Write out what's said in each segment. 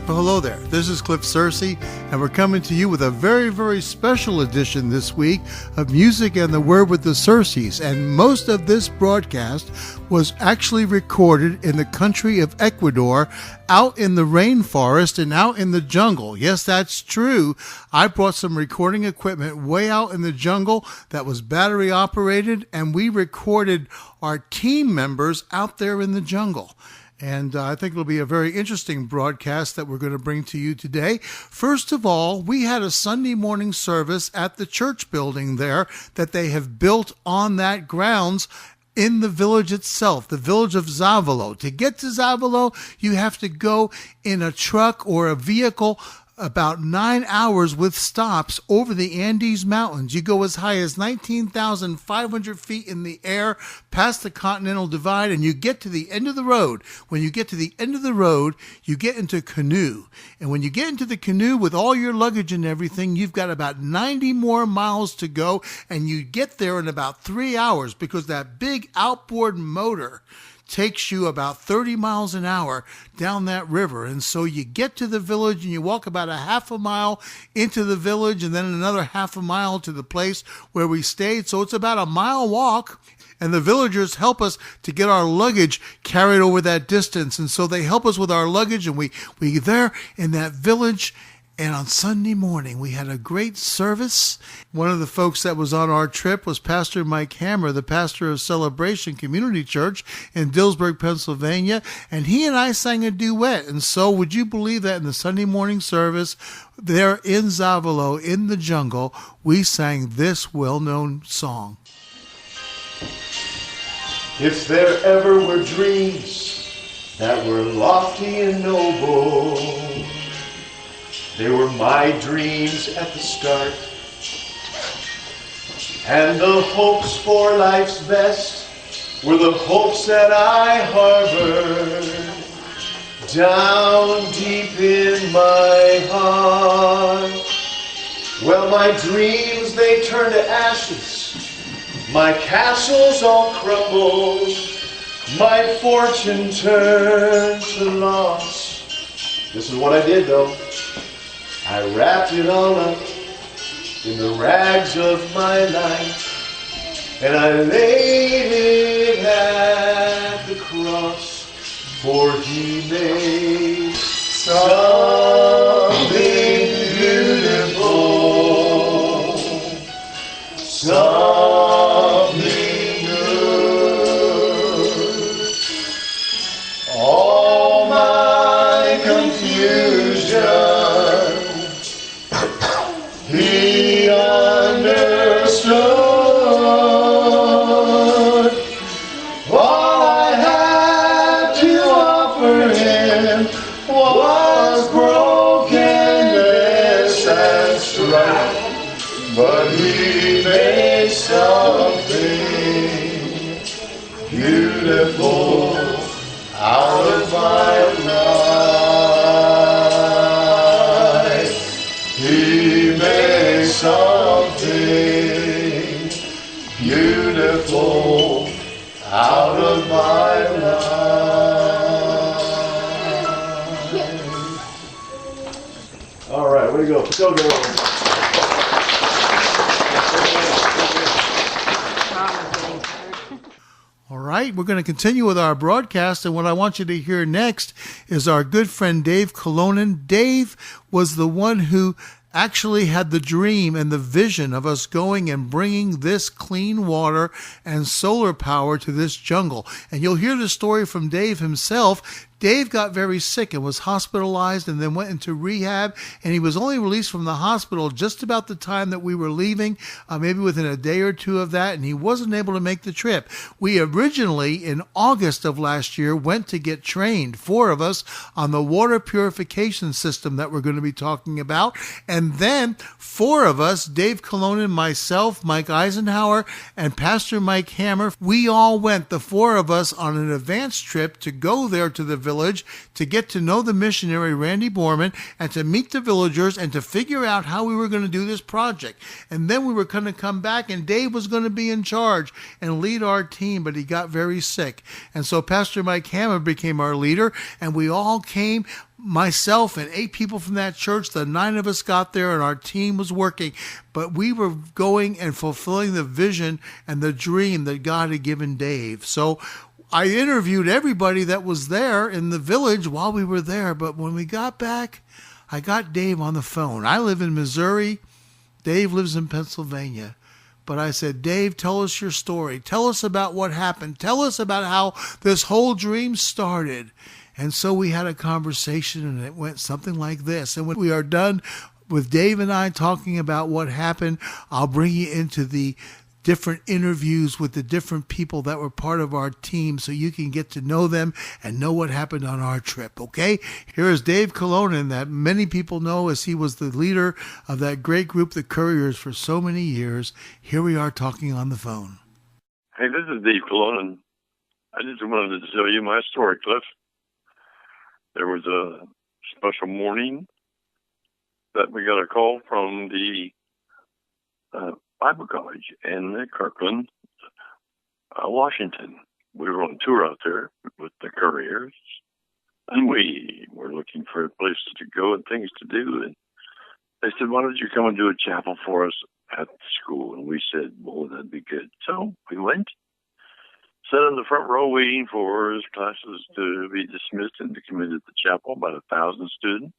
Well, hello there. This is Cliff Cerces, and we're coming to you with a very, very special edition this week of Music and the Word with the Cerces. And most of this broadcast was actually recorded in the country of Ecuador, out in the rainforest and out in the jungle. Yes, that's true. I brought some recording equipment way out in the jungle that was battery operated, and we recorded our team members out there in the jungle. And I think it'll be a very interesting broadcast that we're going to bring to you today. First of all, we had a Sunday morning service at the church building there that they have built on that grounds in the village itself, the village of Zavalo. To get to Zavalo, you have to go in a truck or a vehicle about 9 hours with stops over the Andes Mountains. You go as high as 19,500 feet in the air past the Continental Divide, and you get to the end of the road. When you get to the end of the road, you get into a canoe. And when you get into the canoe with all your luggage and everything, you've got about 90 more miles to go, and you get there in about 3 hours because that big outboard motor takes you about 30 miles an hour down that river. And so you get to the village and you walk about a half a mile into the village and then another half a mile to the place where we stayed. So it's about a mile walk. And the villagers help us to get our luggage carried over that distance. And so they help us with our luggage, and we there in that village. And on Sunday morning, we had a great service. One of the folks that was on our trip was Pastor Mike Hammer, the pastor of Celebration Community Church in Dillsburg, Pennsylvania. And he and I sang a duet. And so would you believe that in the Sunday morning service there in Zavalo, in the jungle, we sang this well-known song. If there ever were dreams that were lofty and noble, they were my dreams at the start, and the hopes for life's best were the hopes that I harbored down deep in my heart. Well, my dreams, they turned to ashes, my castles all crumbled, my fortune turned to loss. This is what I did though. I wrapped it all up in the rags of my life, and I laid it at the cross, for he made something beautiful, something good. All my confusion he understood. All I had to offer him was brokenness and strife, but he made something beautiful out of my life. He made something beautiful out of my life. All right, way to go. Go, girls. All right, we're going to continue with our broadcast, and what I want you to hear next is our good friend Dave Colonen. Dave was the one who actually had the dream and the vision of us going and bringing this clean water and solar power to this jungle. And you'll hear the story from Dave himself. Dave got very sick and was hospitalized and then went into rehab, and he was only released from the hospital just about the time that we were leaving, maybe within a day or two of that, and he wasn't able to make the trip. We originally, in August of last year, went to get trained, 4 of us, on the water purification system that we're going to be talking about, and then 4 of us, Dave Colonen, myself, Mike Eisenhower, and Pastor Mike Hammer, we all went, the 4 of us, on an advanced trip to go there to the village to get to know the missionary Randy Borman and to meet the villagers and to figure out how we were going to do this project. And then we were going to come back, and Dave was going to be in charge and lead our team, but he got very sick. And so Pastor Mike Hammer became our leader, and we all came myself and 8 people from that church, the 9 of us got there and our team was working, but we were going and fulfilling the vision and the dream that God had given Dave. So I interviewed everybody that was there in the village while we were there, but when we got back, I got Dave on the phone. I live in Missouri. Dave lives in Pennsylvania. But I said, Dave, tell us your story. Tell us about what happened. Tell us about how this whole dream started. And so we had a conversation, and it went something like this. And when we are done with Dave and I talking about what happened, I'll bring you into the different interviews with the different people that were part of our team so you can get to know them and know what happened on our trip, okay? Here is Dave Colonin, that many people know as he was the leader of that great group, the Couriers, for so many years. Here we are talking on the phone. Hey, this is Dave Colonin. I just wanted to tell you my story, Cliff. There was a special morning that we got a call from the Bible College in Kirkland, Washington. We were on tour out there with the Couriers, and we were looking for places to go and things to do. And they said, why don't you come and do a chapel for us at the school? And we said, well, that'd be good. So we went, sat in the front row waiting for his classes to be dismissed and to come into the chapel, about 1,000 students.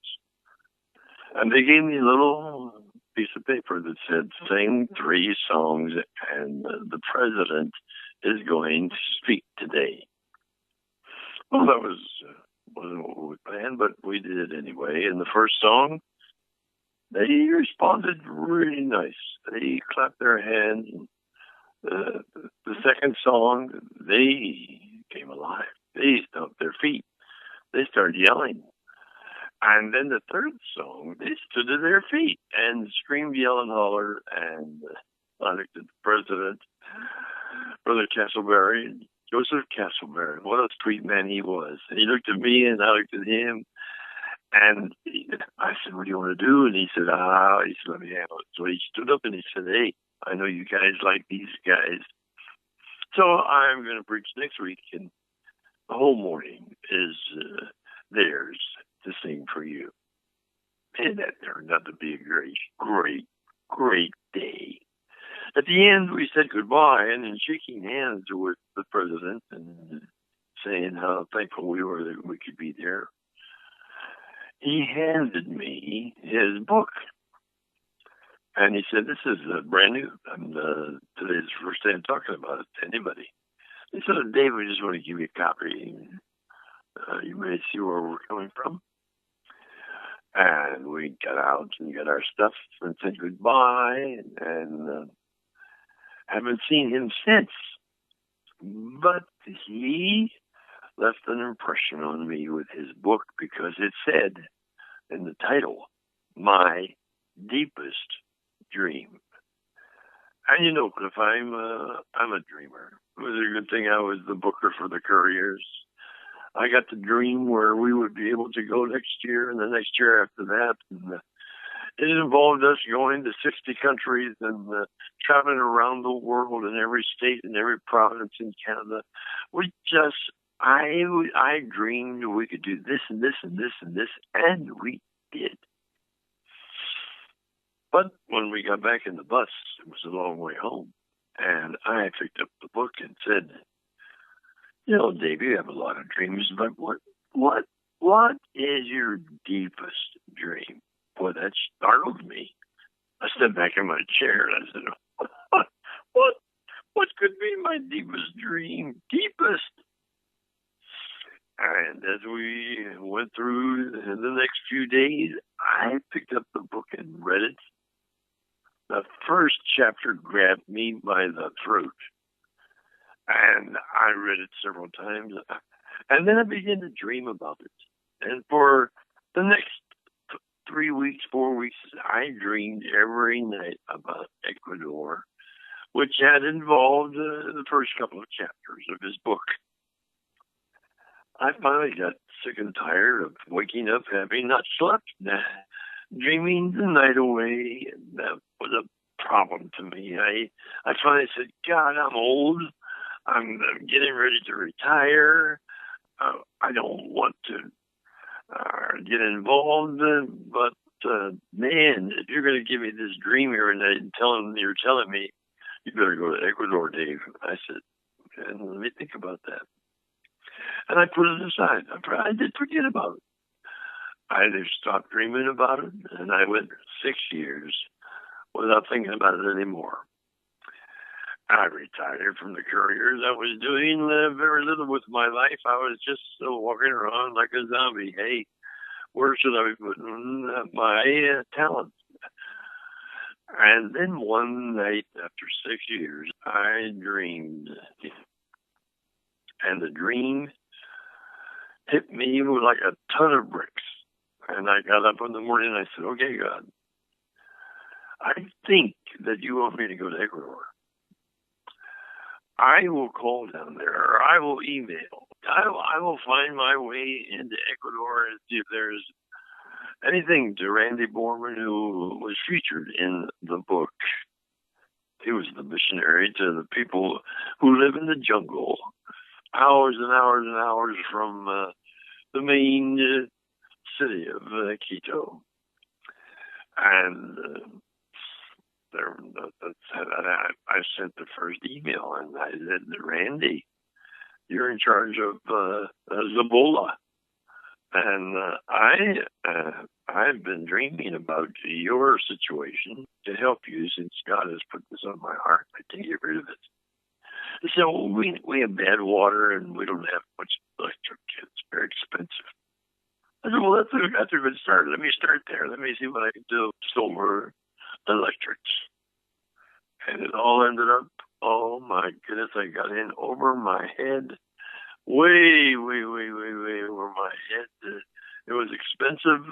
And they gave me a little piece of paper that said, sing 3 songs, and the president is going to speak today. Well, that wasn't what we planned, but we did it anyway. And the first song, they responded really nice. They clapped their hands. The second song, they came alive. They stomped their feet. They started yelling. And then the third song, they stood to their feet and screamed, yell, and holler. And I looked at the president, Brother Castleberry, Joseph Castleberry. What a sweet man he was. And he looked at me, and I looked at him. And I said, what do you want to do? And he said, let me handle it. So he stood up and he said, hey, I know you guys like these guys. So I'm going to preach next week, and the whole morning is theirs to sing for you. And that turned out to be a great day. At the end, we said goodbye, and then shaking hands with the president and saying how thankful we were that we could be there, he handed me his book. And he said, this is brand new. Today's the first day I'm talking about it to anybody. He said, Dave, we just want to give you a copy. You may see where we're coming from. And we got out and got our stuff and said goodbye. And haven't seen him since. But he left an impression on me with his book because it said in the title, My Deepest Dream. And you know, Cliff, I'm a dreamer. It was a good thing I was the booker for the Couriers. I got the dream where we would be able to go next year and the next year after that. And it involved us going to 60 countries and traveling around the world in every state and every province in Canada. I dreamed we could do this and this and this and this, and we did. But when we got back in the bus, it was a long way home, and I picked up the book and said, you know, Dave, you have a lot of dreams, but what is your deepest dream? Boy, that startled me. I stepped back in my chair and I said, what could be my deepest dream? Deepest? And as we went through the next few days, I picked up the book and read it. The first chapter grabbed me by the throat. And I read it several times. And then I began to dream about it. And for the next 3 weeks, 4 weeks, I dreamed every night about Ecuador, which had involved the first couple of chapters of his book. I finally got sick and tired of waking up having not slept, dreaming the night away. And that was a problem to me. I finally said, God, I'm old. I'm getting ready to retire. I don't want to get involved. But man, if you're going to give me this dream here and you're telling me you better go to Ecuador, Dave. I said, okay, let me think about that. And I put it aside. I did forget about it. I just stopped dreaming about it, and I went 6 years without thinking about it anymore. I retired from the couriers. I was doing very little with my life. I was just walking around like a zombie. Hey, where should I be putting my talent? And then one night, after 6 years, I dreamed. And the dream hit me like a ton of bricks. And I got up in the morning and I said, okay, God, I think that you want me to go to Ecuador. I will call down there, or I will email. I will find my way into Ecuador and see if there's anything to Randy Borman, who was featured in the book. He was the missionary to the people who live in the jungle, hours and hours and hours from the main city of Quito. And I sent the first email, and I said, Randy, you're in charge of Zabola. And I've been dreaming about your situation to help you since God has put this on my heart. I can't get rid of it. They said, well, we have bad water and we don't have much electric. It's very expensive. I said, well, that's a good start. Let me start there. Let me see what I can do. Solar electrics. And it all ended up, oh my goodness, I got in over my head. Way over my head. It was expensive.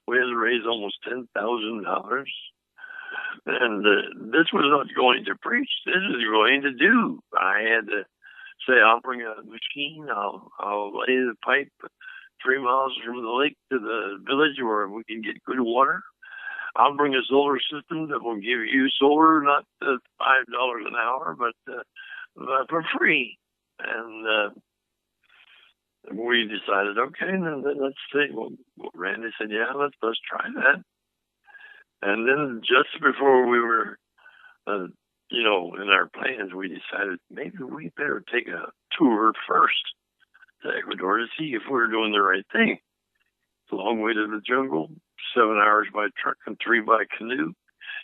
We had to raise almost $10,000. And this was not going to preach. This is going to do. I had to say, I'll bring a machine. I'll lay the pipe 3 miles from the lake to the village where we can get good water. I'll bring a solar system that will give you solar, not $5 an hour, but for free. And we decided, okay, then let's see. Well, Randy said, yeah, let's try that. And then just before we were, in our plans, we decided maybe we better take a tour first to Ecuador to see if we're doing the right thing. It's a long way to the jungle, 7 hours by truck and 3 by canoe.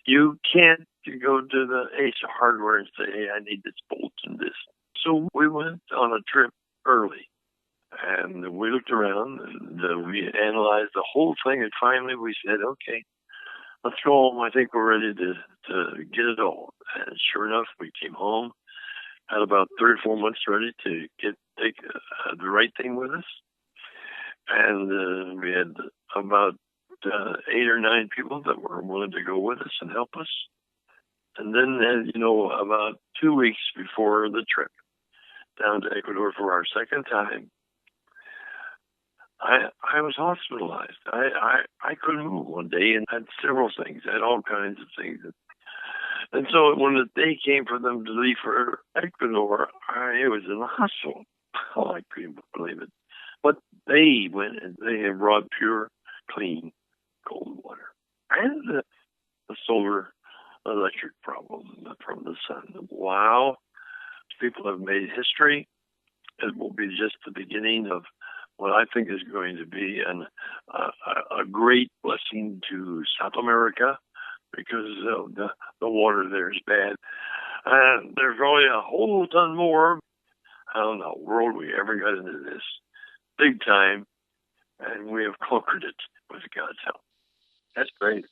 You can't go to the Ace Hardware and say, hey, I need this bolt and this. So we went on a trip early. And we looked around and we analyzed the whole thing. And finally we said, okay, let's go home. I think we're ready to get it all. And sure enough, we came home, had about 3 or 4 months ready to take the right thing with us. And we had about 8 or 9 people that were willing to go with us and help us. And then, about 2 weeks before the trip down to Ecuador for our second time, I was hospitalized. I couldn't move one day and had several things. I had all kinds of things. And so when the day came for them to leave for Ecuador, I was in the hospital. Oh, I couldn't believe it. But they went and they have brought pure, clean, cold water. And the solar electric problem from the sun. Wow. People have made history. It will be just the beginning of what I think is going to be a great blessing to South America, because the water there is bad. And there's probably a whole ton more. I don't know, world we ever got into this big time, and we have conquered it with God's help. That's great.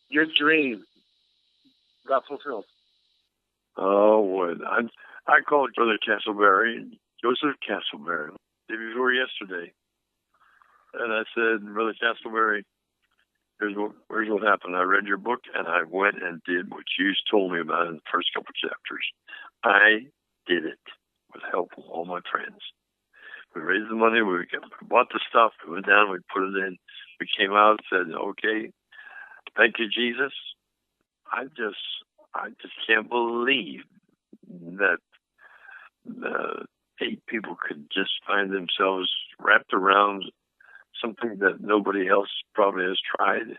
Your dream got fulfilled. Oh, what? I called Brother Castleberry, Joseph Castleberry, day before yesterday. And I said, Brother Castleberry, here's what happened. I read your book, and I went and did what you told me about in the first couple chapters. I did it with help from all my friends. We raised the money, we bought the stuff, we went down, we put it in. We came out and said, okay, thank you, Jesus. I just can't believe that 8 people could just find themselves wrapped around something that nobody else probably has tried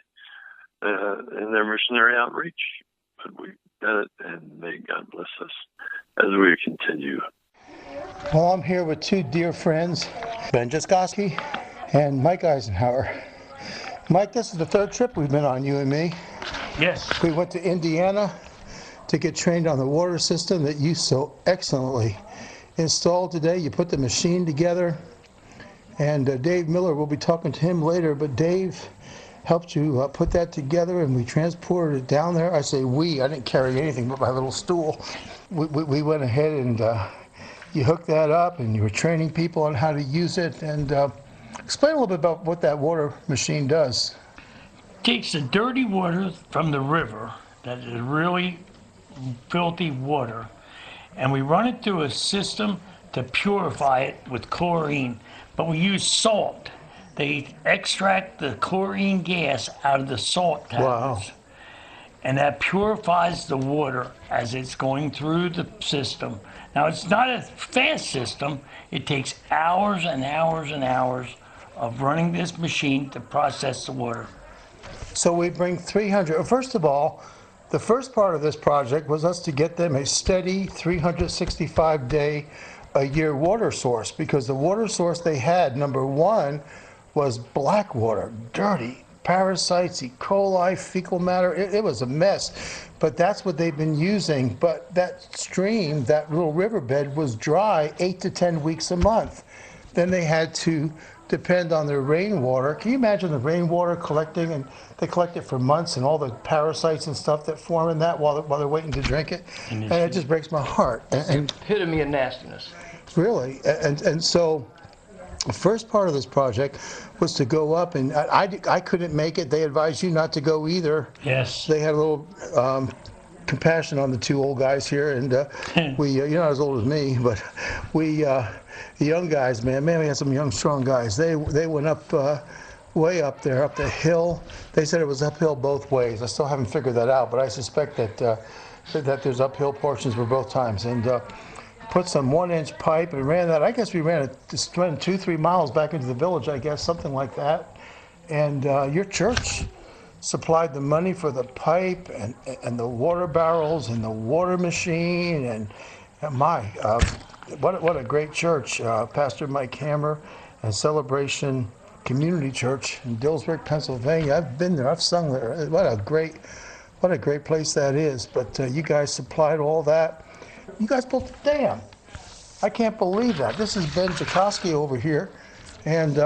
in their missionary outreach. But we've done it, and may God bless us as we continue. Well, I'm here with two dear friends, Ben Jaskowski and Mike Eisenhower. Mike, this is the third trip we've been on, you and me. Yes. We went to Indiana to get trained on the water system that you so excellently installed today. You put the machine together, and Dave Miller, we'll be talking to him later, but Dave helped you put that together, and we transported it down there. I say we, I didn't carry anything but my little stool. We went ahead and you hooked that up, and you were training people on how to use it, and explain a little bit about what that water machine does. Takes the dirty water from the river, that is really filthy water, and we run it through a system to purify it with chlorine, but we use salt. They extract the chlorine gas out of the salt tablets. Wow. And that purifies the water as it's going through the system. Now, it's not a fast system. It takes hours and hours and hours of running this machine to process the water. So we bring 300. First of all, the first part of this project was us to get them a steady 365-day-a-year water source, because the water source they had, number one, was black water, dirty, parasites, E. coli, fecal matter. It was a mess, but that's what they've been using. But that stream, that little riverbed, was dry 8 to 10 weeks a month. Then they had to depend on their rainwater. Can you imagine the rainwater collecting, and they collect it for months, and all the parasites and stuff that form in that while they're waiting to drink it? And it just breaks my heart. And Epitome of nastiness. really, and so the first part of this project was to go up, and I couldn't make it. They advised you not to go either. Yes. They had a little compassion on the two old guys here, and we, you're not as old as me, but we, the young guys, man, we had some young, strong guys. They went up, way up there, up the hill. They said it was uphill both ways. I still haven't figured that out, but I suspect that that there's uphill portions for both times. And put some 1-inch pipe and ran that. I guess we ran it, just ran 2-3 miles back into the village, I guess, something like that. And your church supplied the money for the pipe and the water barrels and the water machine, and what a great church. Pastor Mike Hammer and Celebration Community Church in Dillsburg, Pennsylvania. I've been there, I've sung there. What a great place that is. But you guys supplied all that. You guys built a dam. I can't believe that. This is Ben Jaskowski over here, and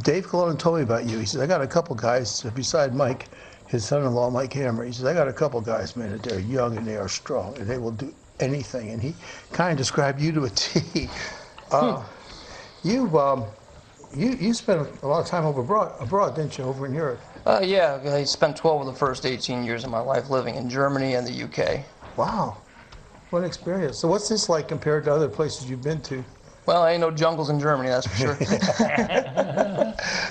Dave Cologne told me about you. He says, I got a couple guys beside Mike, his son-in-law, Mike Hammer. He says, I got a couple guys, man, that they're young and they are strong and they will do anything. And he kind of described you to a T. You spent a lot of time abroad, didn't you, over in Europe? Yeah, I spent 12 of the first 18 years of my life living in Germany and the UK. Wow, what an experience. So what's this like compared to other places you've been to? Well, ain't no jungles in Germany, that's for sure.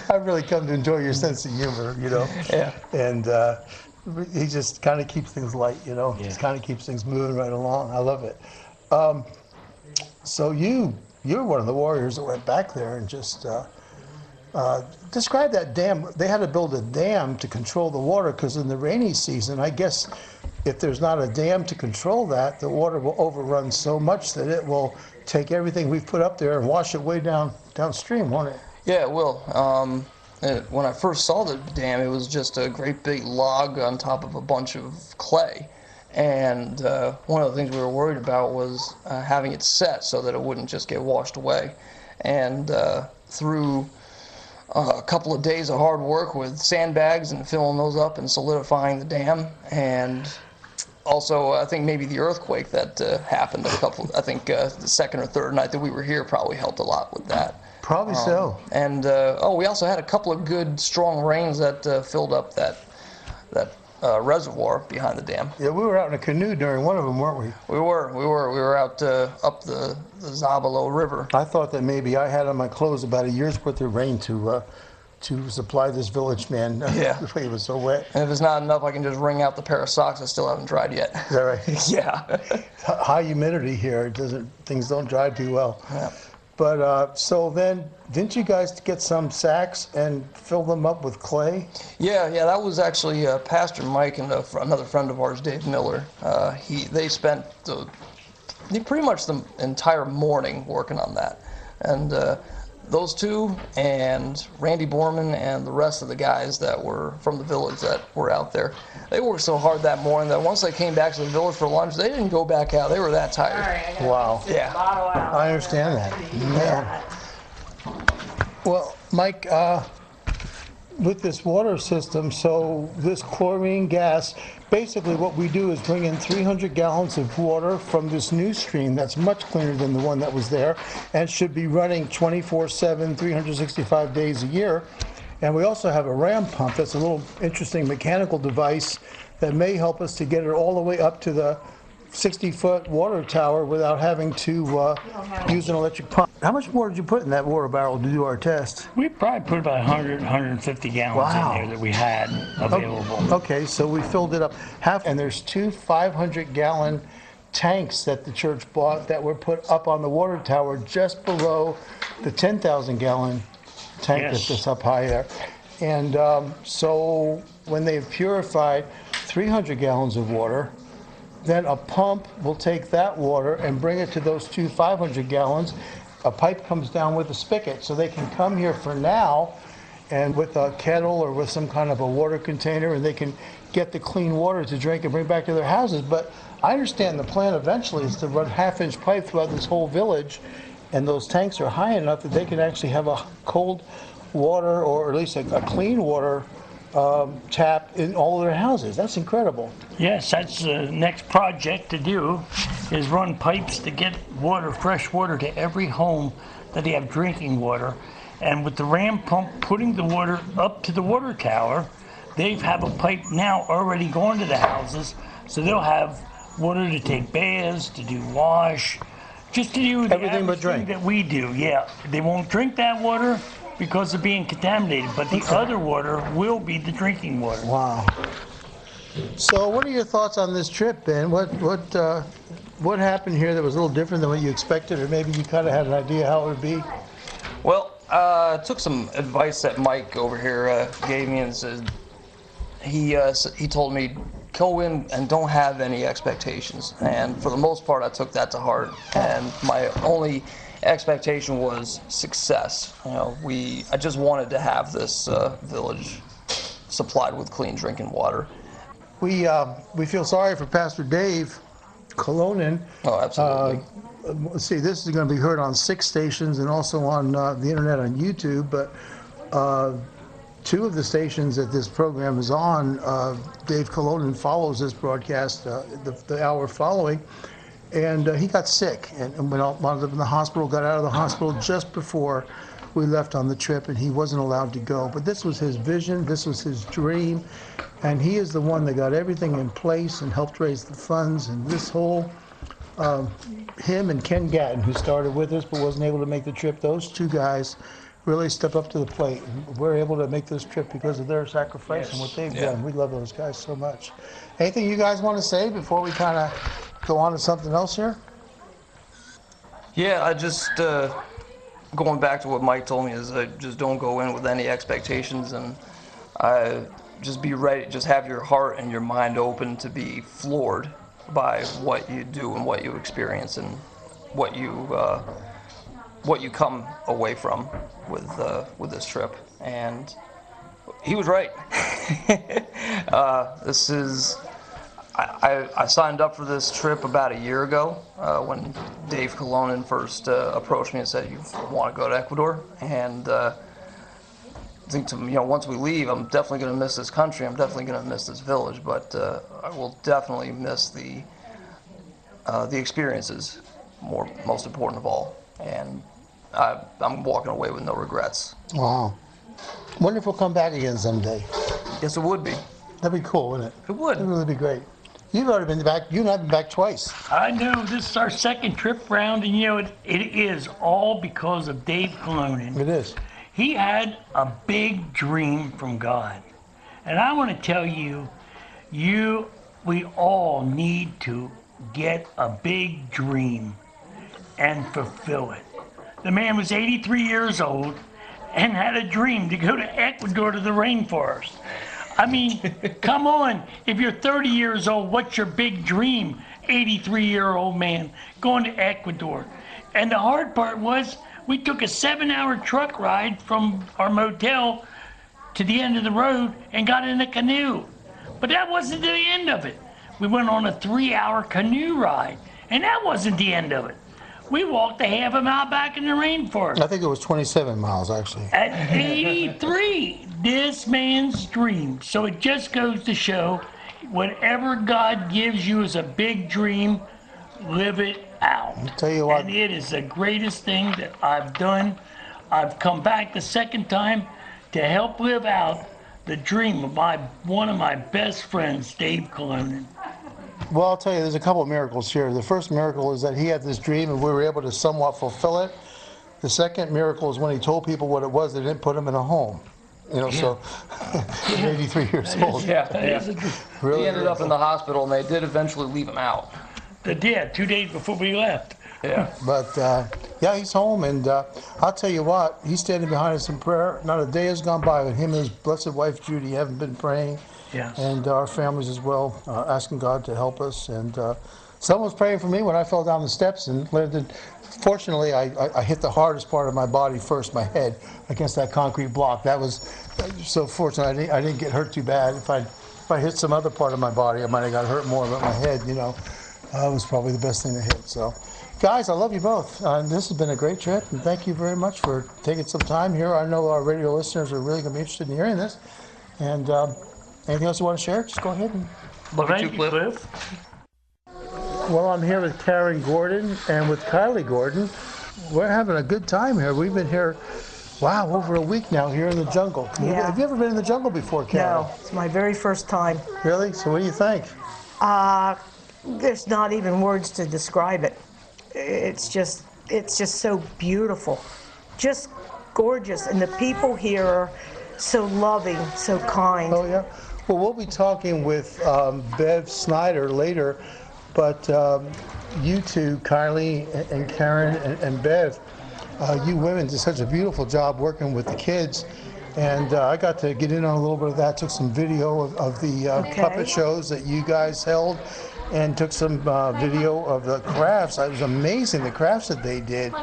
I've really come to enjoy your sense of humor, you know. Yeah. And he just kind of keeps things light, you know. Yeah. Just kind of keeps things moving right along. I love it. So you're one of the warriors that went back there and just describe that dam. They had to build a dam to control the water, because in the rainy season, I guess, if there's not a dam to control that, the water will overrun so much that it will take everything we've put up there and wash it way downstream, won't it? Yeah, it will. When I first saw the dam, it was just a great big log on top of a bunch of clay. And one of the things we were worried about was having it set so that it wouldn't just get washed away. And through a couple of days of hard work with sandbags and filling those up and solidifying the dam, and also I think maybe the earthquake that happened the second or third night that we were here probably helped a lot with that. Probably so. And we also had a couple of good strong rains that filled up that reservoir behind the dam. Yeah, we were out in a canoe during one of them, weren't we? We were out up the Zabalo River. I thought that maybe I had on my clothes about a year's worth of rain to supply this village, man. Yeah. It was so wet. And if it's not enough, I can just wring out the pair of socks I still haven't dried yet. Is that right? Yeah. High humidity here. Things don't dry too well. Yeah. But so then, didn't you guys get some sacks and fill them up with clay? Yeah, that was actually Pastor Mike and another friend of ours, Dave Miller. They spent pretty much the entire morning working on that, and those two and Randy Borman and the rest of the guys that were from the village that were out there, they worked so hard that morning that once they came back to the village for lunch, they didn't go back out. They were that tired. Wow. Yeah. I understand that. Yeah. Well, Mike, with this water system, so this chlorine gas, basically what we do is bring in 300 gallons of water from this new stream that's much cleaner than the one that was there and should be running 24/7, 365 days a year. And we also have a ram pump that's a little interesting mechanical device that may help us to get it all the way up to the 60-foot water tower without having to use an electric pump. How much more did you put in that water barrel to do our test? We probably put about 100, 150 gallons in there that we had available. Okay, so we filled it up half, and there's two 500-gallon tanks that the church bought that were put up on the water tower just below the 10,000-gallon tank that's up high there. And so when they've purified 300 gallons of water, then a pump will take that water and bring it to those two 500 gallons. A pipe comes down with a spigot, so they can come here for now and with a kettle or with some kind of a water container, and they can get the clean water to drink and bring back to their houses. But I understand the plan eventually is to run half-inch pipe throughout this whole village, and those tanks are high enough that they can actually have a cold water, or at least a clean water tap in all of their houses. That's incredible. Yes, that's the next project to do, is run pipes to get water, fresh water, to every home that they have drinking water. And with the ram pump putting the water up to the water tower, they have a pipe now already going to the houses, so they'll have water to take baths, to do wash, just to do everything but drink that we do. Yeah, they won't drink that water because of being contaminated, but the other water will be the drinking water. Wow. So what are your thoughts on this trip, Ben? What happened here that was a little different than what you expected, or maybe you kind of had an idea how it would be? Well, I took some advice that Mike over here gave me, and said he told me, go in and don't have any expectations. And for the most part, I took that to heart. And my only expectation was success. I just wanted to have this village supplied with clean drinking water. We feel sorry for Pastor Dave Colonin. Oh, absolutely. Let's see, this is going to be heard on 6 stations and also on the internet on YouTube, but 2 of the stations that this program is on, Dave Colonin follows this broadcast the hour following, and he got sick and wound up in the hospital, got out of the hospital just before we left on the trip, and he wasn't allowed to go. But this was his vision, this was his dream, and he is the one that got everything in place and helped raise the funds. And this whole, him and Ken Gatton, who started with us but wasn't able to make the trip, those 2 guys really step up to the plate. We're able to make this trip because of their sacrifice and what they've done. We love those guys so much. Anything you guys want to say before we kind of go on to something else here? Yeah, I just, going back to what Mike told me, is I just don't go in with any expectations, and just be ready, just have your heart and your mind open to be floored by what you do and what you experience and what you come away from with this trip. And he was right. I signed up for this trip about a year ago when Dave Colonin first approached me and said, "You want to go to Ecuador?" And I think once we leave, I'm definitely going to miss this country. I'm definitely going to miss this village, but I will definitely miss the experiences, most important of all. And I'm walking away with no regrets. Wow. Wonder if we'll come back again someday. Yes, it would be. That'd be cool, wouldn't it? It would. It'd really be great. You've already been back. You and I've been back twice. I know, this is our second trip round, and it is all because of Dave Colonin. It is. He had a big dream from God. And I want to tell you, we all need to get a big dream and fulfill it. The man was 83 years old and had a dream to go to Ecuador to the rainforest. I mean, come on. If you're 30 years old, what's your big dream? 83-year-old man going to Ecuador. And the hard part was we took a 7-hour truck ride from our motel to the end of the road and got in a canoe. But that wasn't the end of it. We went on a 3-hour canoe ride, and that wasn't the end of it. We walked a half a mile back in the rainforest. I think it was 27 miles, actually. At 83, this man's dream. So it just goes to show, whatever God gives you as a big dream, live it out. I'll tell you what. And it is the greatest thing that I've done. I've come back the second time to help live out the dream of one of my best friends, Dave Colonen. Well, I'll tell you, there's a couple of miracles here. The first miracle is that he had this dream and we were able to somewhat fulfill it. The second miracle is when he told people what it was, they didn't put him in a home. You know, so he's 83 years old. Yeah. Really He ended up in the hospital, and they did eventually leave him out. They did, 2 days before we left. Yeah. But, yeah, he's home, and I'll tell you what, he's standing behind us in prayer. Not a day has gone by when him and his blessed wife, Judy, haven't been praying. Yes. And our families as well, asking God to help us. And someone was praying for me when I fell down the steps and landed. Fortunately, I hit the hardest part of my body first, my head, against that concrete block. That was so fortunate. I didn't get hurt too bad. If I hit some other part of my body, I might have got hurt more. But my head, you know, was probably the best thing to hit. So, guys, I love you both. This has been a great trip, and thank you very much for taking some time here. I know our radio listeners are really going to be interested in hearing this. And anything else you want to share? Just go ahead and. Love you too, Cliff. Well, I'm here with Karen Gordon and with Kylie Gordon. We're having a good time here. We've been here, wow, over a week now here in the jungle. Yeah. Have you ever been in the jungle before, Karen? No, it's my very first time. Really? So what do you think? There's not even words to describe it. It's just so beautiful, just gorgeous, and the people here are so loving, so kind. Oh, yeah? Well, we'll be talking with Bev Snyder later, but you two, Kylie and Karen and Bev, you women did such a beautiful job working with the kids. And I got to get in on a little bit of that, took some video of the puppet shows that you guys held, and took some video of the crafts. It was amazing, the crafts that they did.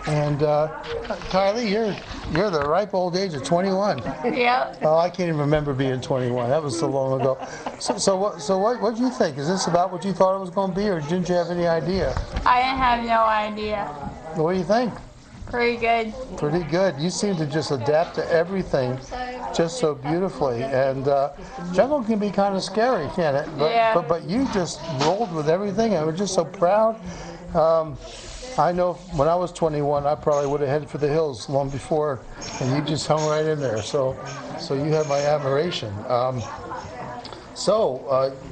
And Kylie, you're the ripe old age of 21. Yeah. Oh, I can't even remember being 21. That was so long ago. So what do you think? Is this about what you thought it was going to be, or didn't you have any idea? I didn't have no idea. What do you think? Pretty good. Pretty good. You seem to just adapt to everything just so beautifully. And jungle can be kind of scary, can't it? Yeah. But you just rolled with everything, and we're just so proud. I know when I was 21, I probably would have headed for the hills long before, and you just hung right in there. So you have my admiration.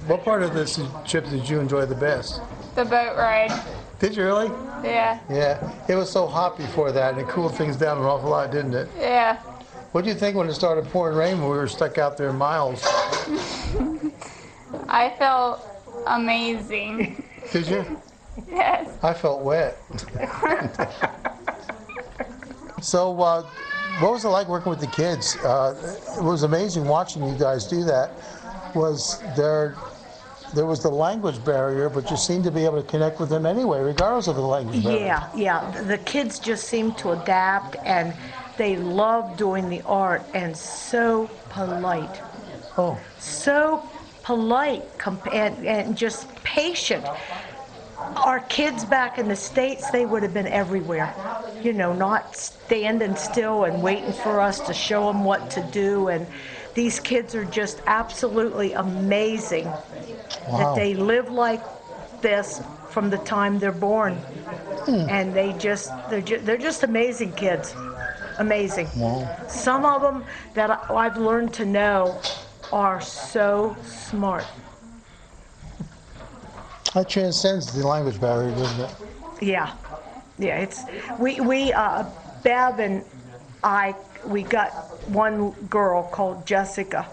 What part of this trip did you enjoy the best? The boat ride. Did you really? Yeah. Yeah. It was so hot before that, and it cooled things down an awful lot, didn't it? Yeah. What did you think when it started pouring rain when we were stuck out there miles? I felt amazing. Did you? Yes. I felt wet. So, what was it like working with the kids? It was amazing watching you guys do that. There was the language barrier, but you seemed to be able to connect with them anyway, regardless of the language barrier. Yeah. The kids just seem to adapt, and they love doing the art, and so polite. Oh. So polite and just patient. Our kids back in the States, they would have been everywhere. You know, not standing still and waiting for us to show them what to do. And these kids are just absolutely amazing. Wow. That they live like this from the time they're born. And they're just amazing kids. Amazing. Wow. Some of them that I've learned to know are so smart. That transcends the language barrier, doesn't it? Yeah. It's we Bev and I, we got one girl called Jessica.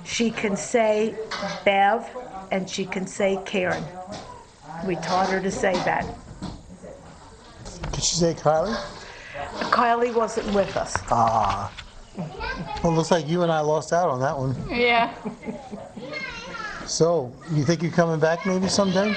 She can say Bev and she can say Karen. We taught her to say that. Did she say Kylie? Kylie wasn't with us. Ah. Well, it looks like you and I lost out on that one. Yeah. So, you think you're coming back maybe someday?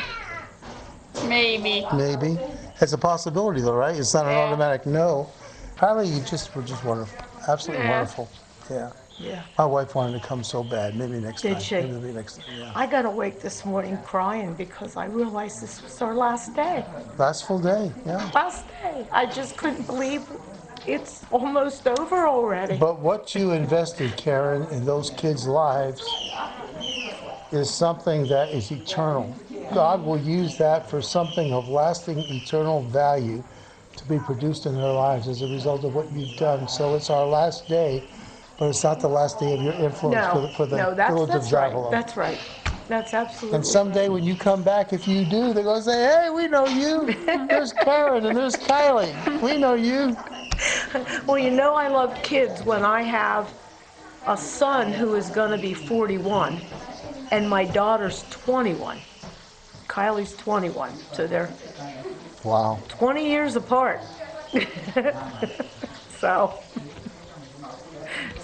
Maybe. Maybe. It's a possibility though, right? It's not an Yeah. automatic no. Kylie, you were just wonderful. Absolutely Yeah. wonderful. Yeah. Yeah. My wife wanted to come so bad. Maybe next Did time. she? Maybe next time, yeah. I got awake this morning crying because I realized this was our last day. Last full day, yeah. Last day. I just couldn't believe it's almost over already. But what you invested, Karen, in those kids' lives is something that is eternal. God will use that for something of lasting eternal value to be produced in their lives as a result of what you've done. So it's our last day, but it's not the last day of your influence for the village of that's right. Zavala. That's right. That's absolutely And someday when you come back, if you do, they're going to say, hey, we know you. There's Karen and there's Kylie. We know you. Well, you know I love kids when I have a son who is going to be 41 and my daughter's 21. Kylie's 21, so they're Wow. 20 years apart. So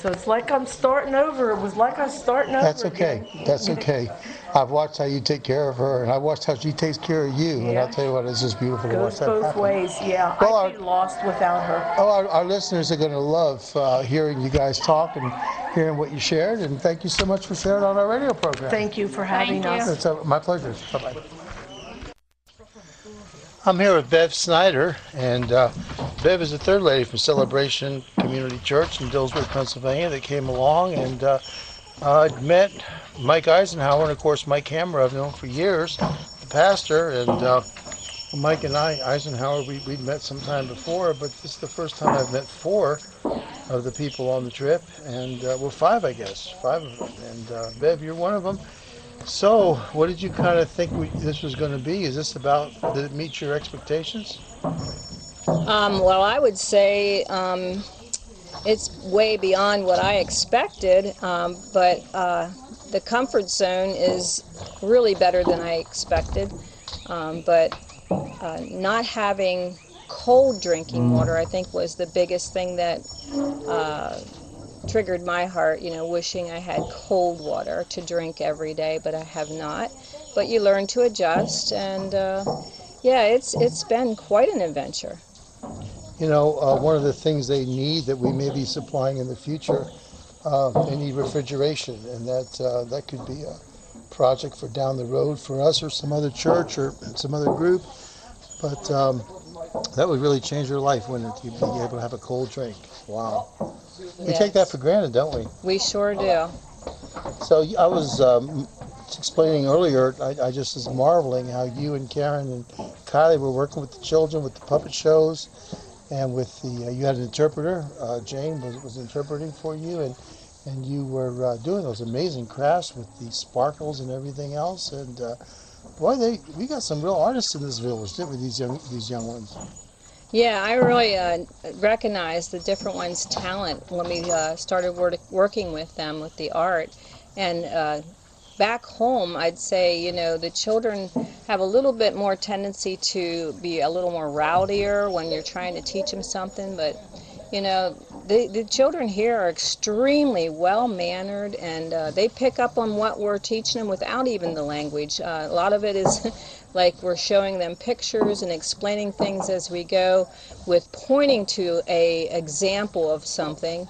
it's like I'm starting over. It was like I was starting over. That's okay. again. That's okay. I've watched how you take care of her, and I watched how she takes care of you. And I'll tell you what, it's just beautiful to watch Goes that both happen. ways, yeah. Well, I'd be lost without her. Oh, our listeners are going to love hearing you guys talk and hearing what you shared. And thank you so much for sharing on our radio program. Thank you for having Thank you. us. It's my pleasure. Bye-bye. I'm here with Bev Snyder, and Bev is the third lady from Celebration Community Church in Dillsburg, Pennsylvania that came along, and I'd met Mike Eisenhower, and of course Mike Hammer I've known for years, the pastor, and Mike and Eisenhower, we'd met sometime before, but this is the first time I've met 4 of the people on the trip, and well, 5 I guess, 5 of them, and Bev, you're one of them. So, what did you kind of think this was going to be? Is this about, did it meet your expectations? Well, I would say it's way beyond what I expected, but the comfort zone is really better than I expected. But not having cold drinking water, I think, was the biggest thing that triggered my heart, wishing I had cold water to drink every day, but I have not. But you learn to adjust, and yeah, it's been quite an adventure. One of the things they need that we may be supplying in the future, they need refrigeration, and that could be a project for down the road for us or some other church or some other group. But that would really change your life, wouldn't it? You'd be able to have a cold drink. Wow. We Yes. take that for granted, don't we? We sure do. So I was explaining earlier, I just was marveling how you and Karen and Kylie were working with the children with the puppet shows, and with the you had an interpreter. Jane was interpreting for you, and you were doing those amazing crafts with the sparkles and everything else. And boy, we got some real artists in this village, didn't we? These young ones. Yeah, I really recognized the different ones' talent when we started working with them with the art. And back home, I'd say, the children have a little bit more tendency to be a little more rowdier when you're trying to teach them something. But, the children here are extremely well-mannered, and they pick up on what we're teaching them without even the language. A lot of it is like we're showing them pictures and explaining things as we go, with pointing to a example of something.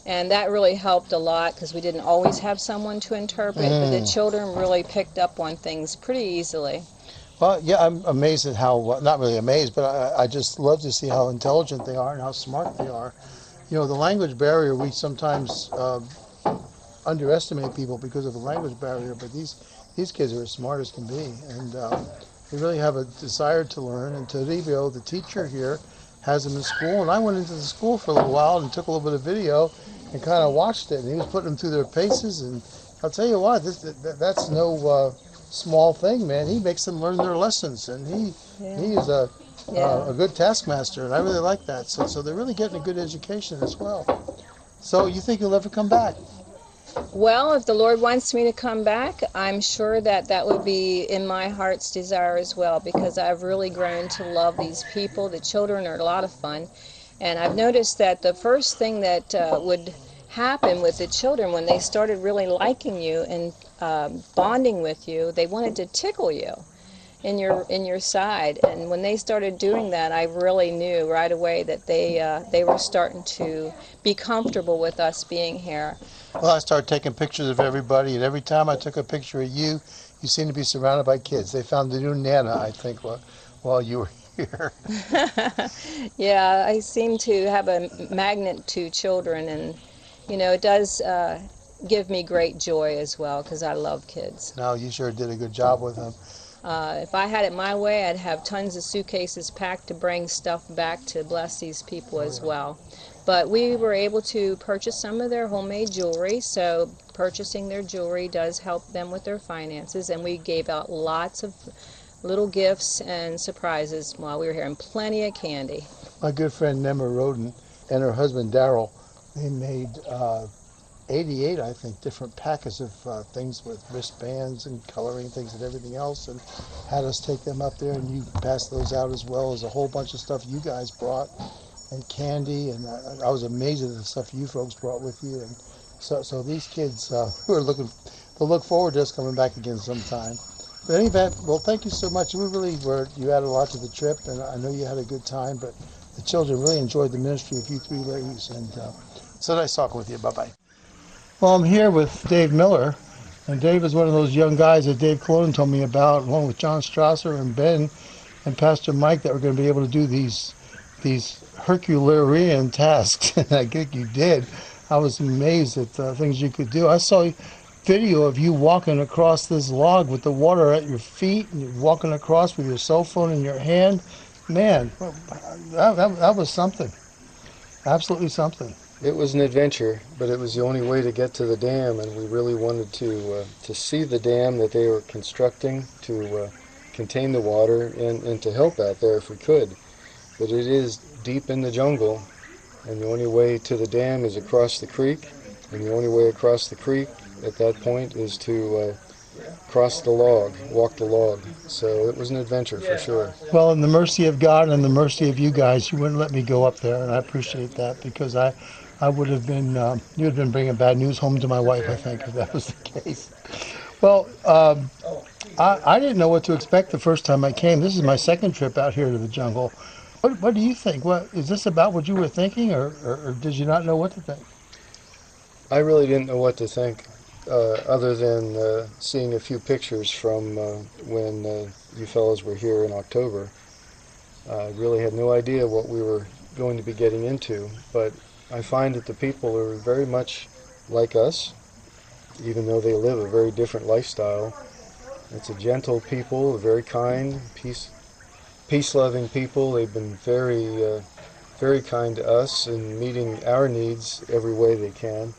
And that really helped a lot because we didn't always have someone to interpret, but the children really picked up on things pretty easily. Well, yeah, I'm amazed at how, not really amazed, but I just love to see how intelligent they are and how smart they are. The language barrier, we sometimes underestimate people because of the language barrier, but these kids are as smart as can be, and they really have a desire to learn. And Toribio, the teacher here, has them in school, and I went into the school for a little while and took a little bit of video and kind of watched it, and he was putting them through their paces, and I'll tell you what, that's no small thing, man. He makes them learn their lessons, and he is a good taskmaster, and I really like that. So they're really getting a good education as well. So you think you'll ever come back? Well, if the Lord wants me to come back, I'm sure that would be in my heart's desire as well, because I've really grown to love these people. The children are a lot of fun. And I've noticed that the first thing that would happen with the children when they started really liking you and bonding with you, they wanted to tickle you in your side. And when they started doing that, I really knew right away that they were starting to be comfortable with us being here. Well, I started taking pictures of everybody, and every time I took a picture of you, you seemed to be surrounded by kids. They found the new Nana, I think, while you were here. Yeah, I seem to have a magnet to children, and it does give me great joy as well because I love kids. No, you sure did a good job with them. If I had it my way, I'd have tons of suitcases packed to bring stuff back to bless these people as well. But we were able to purchase some of their homemade jewelry, so purchasing their jewelry does help them with their finances, and we gave out lots of little gifts and surprises while we were here, and plenty of candy. My good friend Nemma Roden and her husband Daryl, they made 88, I think, different packets of things with wristbands and coloring things and everything else, and had us take them up there, and you passed those out as well as a whole bunch of stuff you guys brought, and candy, and I was amazed at the stuff you folks brought with you. And so these kids they'll look forward to us coming back again sometime. But in any event, well, thank you so much. You added a lot to the trip, and I know you had a good time, but the children really enjoyed the ministry of you three ladies, and so nice talking with you. Bye-bye. Well, I'm here with Dave Miller, and Dave is one of those young guys that Dave Clonan told me about, along with John Strasser and Ben and Pastor Mike, that were going to be able to do these Herculean tasks, and I think you did. I was amazed at the things you could do. I saw a video of you walking across this log with the water at your feet, and you're walking across with your cell phone in your hand. Man, that was something. Absolutely something. It was an adventure, but it was the only way to get to the dam, and we really wanted to see the dam that they were constructing to contain the water and to help out there if we could. But it is deep in the jungle, and the only way to the dam is across the creek, and the only way across the creek at that point is to cross the log, walk the log. So it was an adventure for sure. Well, in the mercy of God and the mercy of you guys, you wouldn't let me go up there, and I appreciate that, because I would have been, you would have been bringing bad news home to my wife, I think, if that was the case. Well, I didn't know what to expect the first time I came. This is my second trip out here to the jungle. What do you think? What is this about? What you were thinking, or did you not know what to think? I really didn't know what to think, other than seeing a few pictures from when you fellows were here in October. I really had no idea what we were going to be getting into, but I find that the people are very much like us, even though they live a very different lifestyle. It's a gentle people, a very kind, peace-loving people. They've been very, very kind to us and meeting our needs every way they can.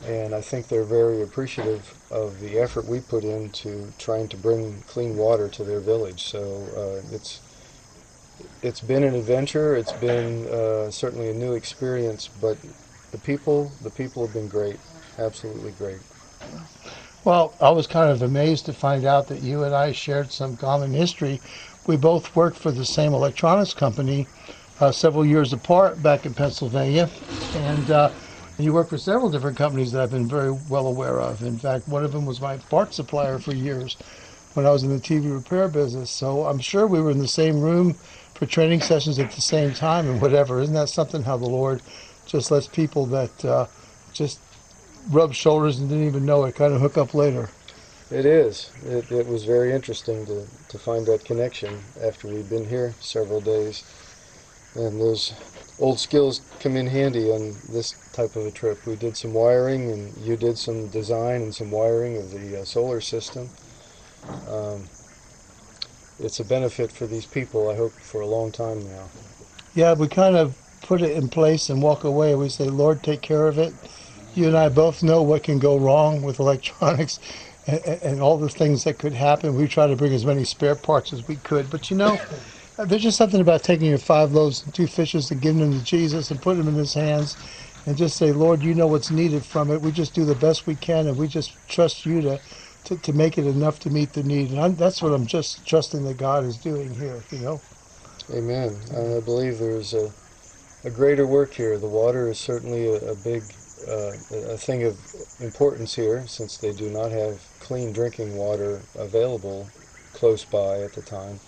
And I think they're very appreciative of the effort we put into trying to bring clean water to their village. So it's been an adventure. It's been certainly a new experience, but the people have been great, absolutely great. Well, I was kind of amazed to find out that you and I shared some common history. We both worked for the same electronics company several years apart back in Pennsylvania, and you worked for several different companies that I've been very well aware of. In fact, one of them was my part supplier for years when I was in the TV repair business. So I'm sure we were in the same room for training sessions at the same time and whatever. Isn't that something, how the Lord just lets people that just rub shoulders and didn't even know it kind of hook up later? It is. It was very interesting to find that connection after we'd been here several days. And those old skills come in handy on this type of a trip. We did some wiring, and you did some design and some wiring of the solar system. It's a benefit for these people, I hope, for a long time now. Yeah, we kind of put it in place and walk away. We say, Lord, take care of it. You and I both know what can go wrong with electronics and all the things that could happen. We try to bring as many spare parts as we could. But you know, there's just something about taking your 5 loaves and 2 fishes and giving them to Jesus and putting them in his hands and just say, Lord, you know what's needed from it. We just do the best we can, and we just trust you to make it enough to meet the need. And that's what I'm just trusting that God is doing here, you know. Amen. I believe there's a greater work here. The water is certainly a big a thing of importance here, since they do not have clean drinking water available close by at the time.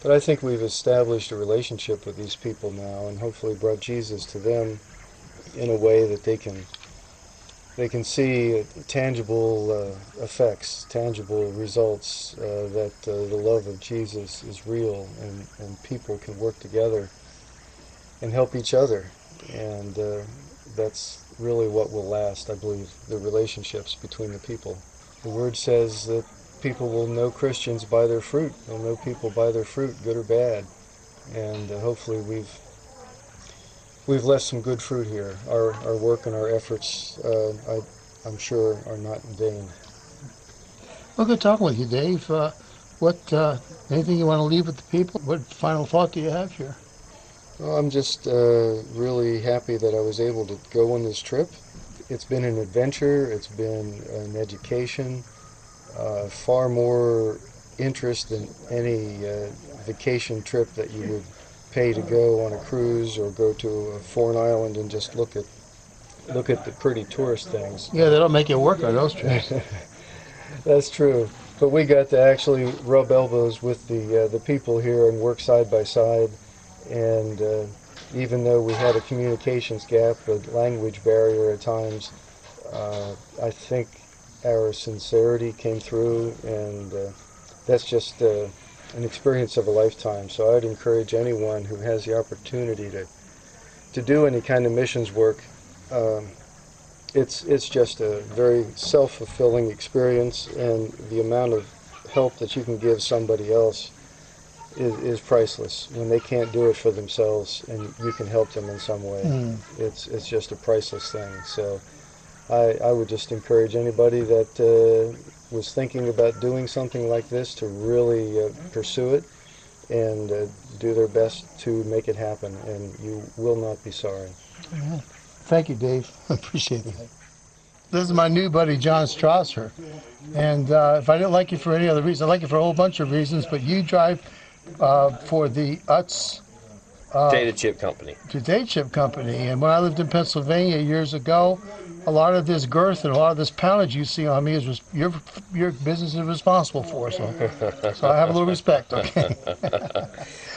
But I think we've established a relationship with these people now, and hopefully brought Jesus to them in a way that they can see tangible effects, tangible results, that the love of Jesus is real, and people can work together and help each other. And that's really what will last, I believe, the relationships between the people. The Word says that people will know Christians by their fruit. They'll know people by their fruit, good or bad. And hopefully we've left some good fruit here. Our work and our efforts, I'm sure, are not in vain. Well, good talking with you, Dave. Anything you want to leave with the people? What final thought do you have here? Well, I'm just really happy that I was able to go on this trip. It's been an adventure. It's been an education. Far more interest than any vacation trip that you would pay to go on a cruise or go to a foreign island and just look at the pretty tourist things. Yeah, they don't make you work on those trips. That's true. But we got to actually rub elbows with the people here and work side by side. And even though we had a communications gap, a language barrier at times, I think our sincerity came through, and that's just an experience of a lifetime. So I'd encourage anyone who has the opportunity to do any kind of missions work. It's just a very self-fulfilling experience, and the amount of help that you can give somebody else is priceless. When they can't do it for themselves and you can help them in some way, it's just a priceless thing. So I would just encourage anybody that was thinking about doing something like this to really pursue it and do their best to make it happen, and you will not be sorry. Amen. Thank you, Dave. I appreciate it. This is my new buddy, John Strasser. And if I didn't like you for any other reason, I like you for a whole bunch of reasons, but you drive for the Utz Data Chip Company. To Data Chip Company. And when I lived in Pennsylvania years ago, a lot of this girth and a lot of this poundage you see on me is your business is responsible for. So I have a little respect. Okay.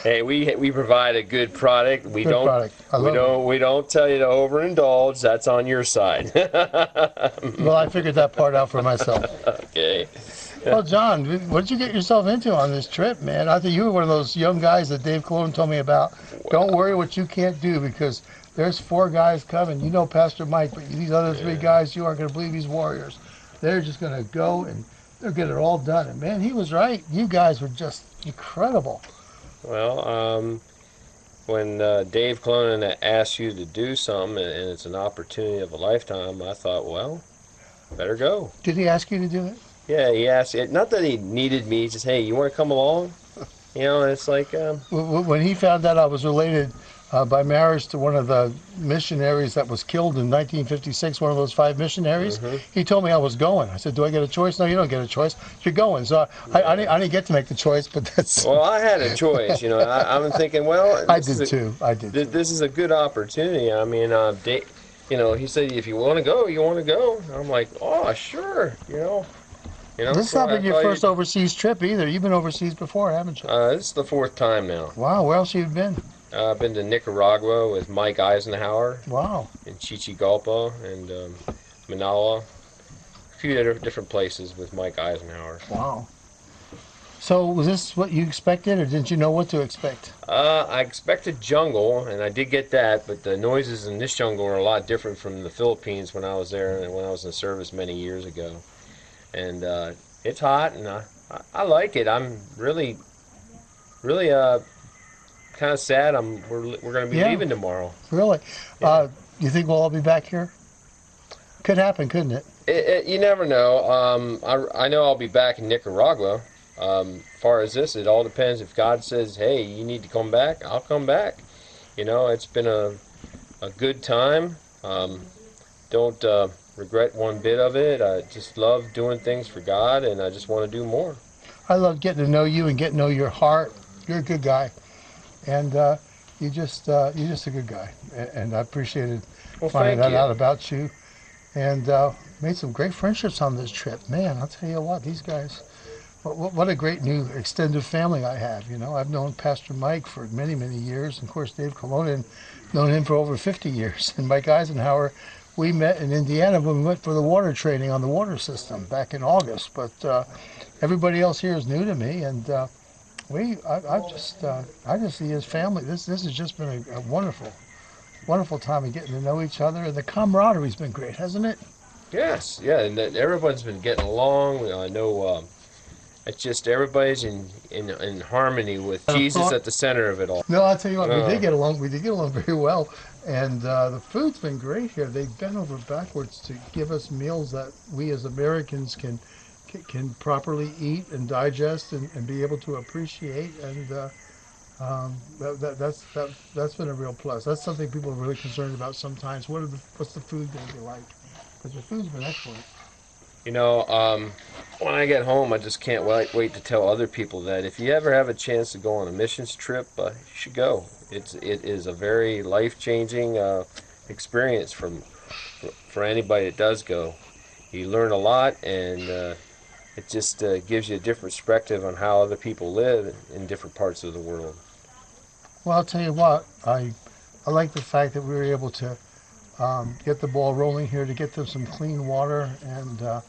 Hey, we provide a good product. We don't tell you to overindulge. That's on your side. Well, I figured that part out for myself. Okay. Well, John, what did you get yourself into on this trip, man? I think you were one of those young guys that Dave Cologne told me about. Don't worry what you can't do, because there's 4 guys coming. You know Pastor Mike, but these other 3 guys, you aren't going to believe these warriors. They're just going to go and they'll get it all done. And, man, he was right. You guys were just incredible. Well, when Dave Cologne asks you to do something and it's an opportunity of a lifetime, I thought, well, better go. Did he ask you to do it? Yeah, he asked. Not that he needed me. He just, hey, you want to come along? You know, it's like... When he found out I was related by marriage to one of the missionaries that was killed in 1956, one of those 5 missionaries, he told me I was going. I said, do I get a choice? No, you don't get a choice. You're going. So I didn't get to make the choice, but that's... Well, I had a choice, you know. I'm thinking, well... I did too. This is a good opportunity. I mean, Dave, you know, he said, if you want to go, you want to go. And I'm like, oh, sure, you know. This has not been your first overseas trip either. You've been overseas before, haven't you? This is the 4th time now. Wow, where else have you been? I've been to Nicaragua with Mike Eisenhower. Wow. And Chichigalpa and Manala. A few different places with Mike Eisenhower. Wow. So was this what you expected, or didn't you know what to expect? I expected jungle, and I did get that, but the noises in this jungle are a lot different from the Philippines when I was there and when I was in the service many years ago. And it's hot, and I like it. I'm really kind of sad. We're going to be leaving tomorrow. Really? Yeah. You think we'll all be back here? Could happen, couldn't it? You never know. I know I'll be back in Nicaragua. Far as this, it all depends. If God says, hey, you need to come back, I'll come back. You know, it's been a good time. Don't regret one bit of it. I just love doing things for God, and I just want to do more. I love getting to know you and getting to know your heart. You're a good guy. And, you know, I think we'll all be back here. Could happen, couldn't it? You never know. I'm just glad you're just a good guy, and I appreciated Well, finding thank that out you. about you, and made some great friendships on this trip. Man, I'll tell you what, these guys. What a great new extended family I have. You know, I've known Pastor Mike for many, many years. And of course, Dave Colonin, known him for over 50 years. And Mike Eisenhower, we met in Indiana when we went for the water training on the water system back in August. But everybody else here is new to me. And I just see his family. This has just been a wonderful, wonderful time of getting to know each other. And the camaraderie's been great, hasn't it? Yes, yeah, and everyone's been getting along. I know it's just everybody's in harmony with Jesus at the center of it all. No, I'll tell you what, we did get along. We did get along very well, and the food's been great here. They've bent over backwards to give us meals that we as Americans can properly eat and digest and be able to appreciate. And that's been a real plus. That's something people are really concerned about sometimes. What's the food going to be like? Because the food's been excellent. You know, when I get home, I just can't wait to tell other people that if you ever have a chance to go on a missions trip, you should go. It is a very life-changing experience for anybody that does go. You learn a lot, and it just gives you a different perspective on how other people live in different parts of the world. Well, I'll tell you what, I like the fact that we were able to get the ball rolling here to get them some clean water, and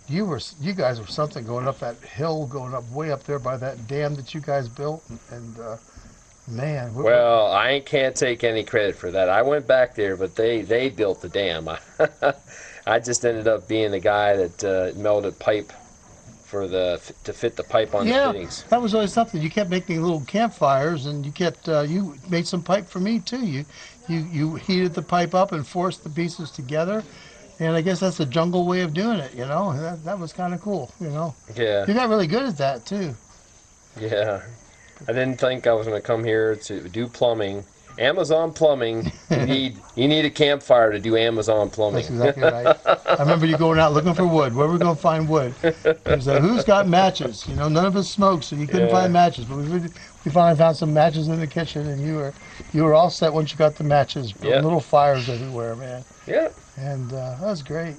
you guys were something going up that hill, going up way up there by that dam that you guys built, and man. Well, I can't take any credit for that. I went back there, but they built the dam. I just ended up being the guy that melted pipe to fit the pipe on the fittings. That was always something. You kept making little campfires, and you made some pipe for me too. You heated the pipe up and forced the pieces together. And I guess that's the jungle way of doing it, you know. That was kind of cool, you know. Yeah. You got really good at that too. Yeah. I didn't think I was going to come here to do plumbing. Amazon plumbing. You need a campfire to do Amazon plumbing. That's exactly right. I remember you going out looking for wood. Where are we going to find wood? Who's got matches? You know, none of us smoked, so you couldn't find matches. But we finally found some matches in the kitchen, and you were all set once you got the matches. Little fires everywhere, man. Yeah. And that was great.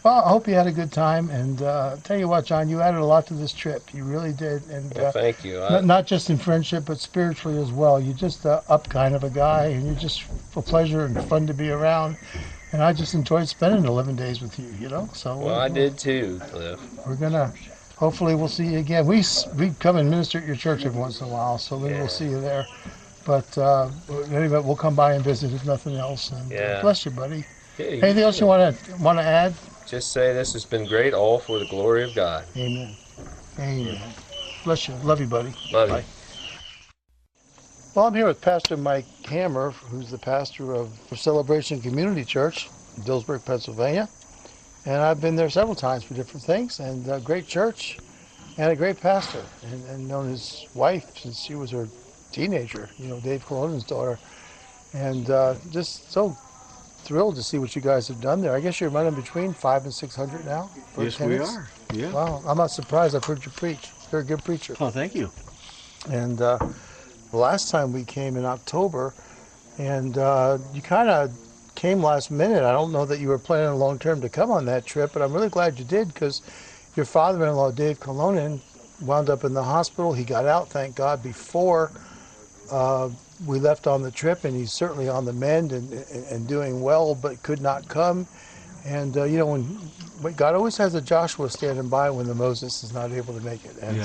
Well, I hope you had a good time. And tell you what, John, you added a lot to this trip. You really did. And well, thank you. Not just in friendship, but spiritually as well. You're just a up kind of a guy, and you're just for pleasure and fun to be around. And I just enjoyed spending 11 days with you, you know. So well, I did too, Cliff. We're gonna. Hopefully, we'll see you again. We come and minister at your church every once in a while, so maybe we'll see you there. But anyway, we'll come by and visit if nothing else. And bless you, buddy. Yeah, anything else you want to add? Just say this has been great, all for the glory of God. Amen. Amen. Bless you. Love you, buddy. Love Bye. you. Well, I'm here with Pastor Mike Hammer, who's the pastor of Celebration Community Church in Dillsburg, Pennsylvania. And I've been there several times for different things, and a great church and a great pastor, and known his wife since she was her teenager, you know, Dave Colonin's daughter. And just so thrilled to see what you guys have done there. I guess you're running between 500 and 600 now. Yes, attendance. We are. Yeah. Wow, I'm not surprised. I've heard you preach. You're a good preacher. Oh, thank you. And the last time we came in October, and you kind of came last minute. I don't know that you were planning long term to come on that trip, but I'm really glad you did, because your father-in-law, Dave Colonin, wound up in the hospital. He got out, thank God, before we left on the trip, and he's certainly on the mend and doing well, but could not come. And you know, when God always has a Joshua standing by when the Moses is not able to make it. And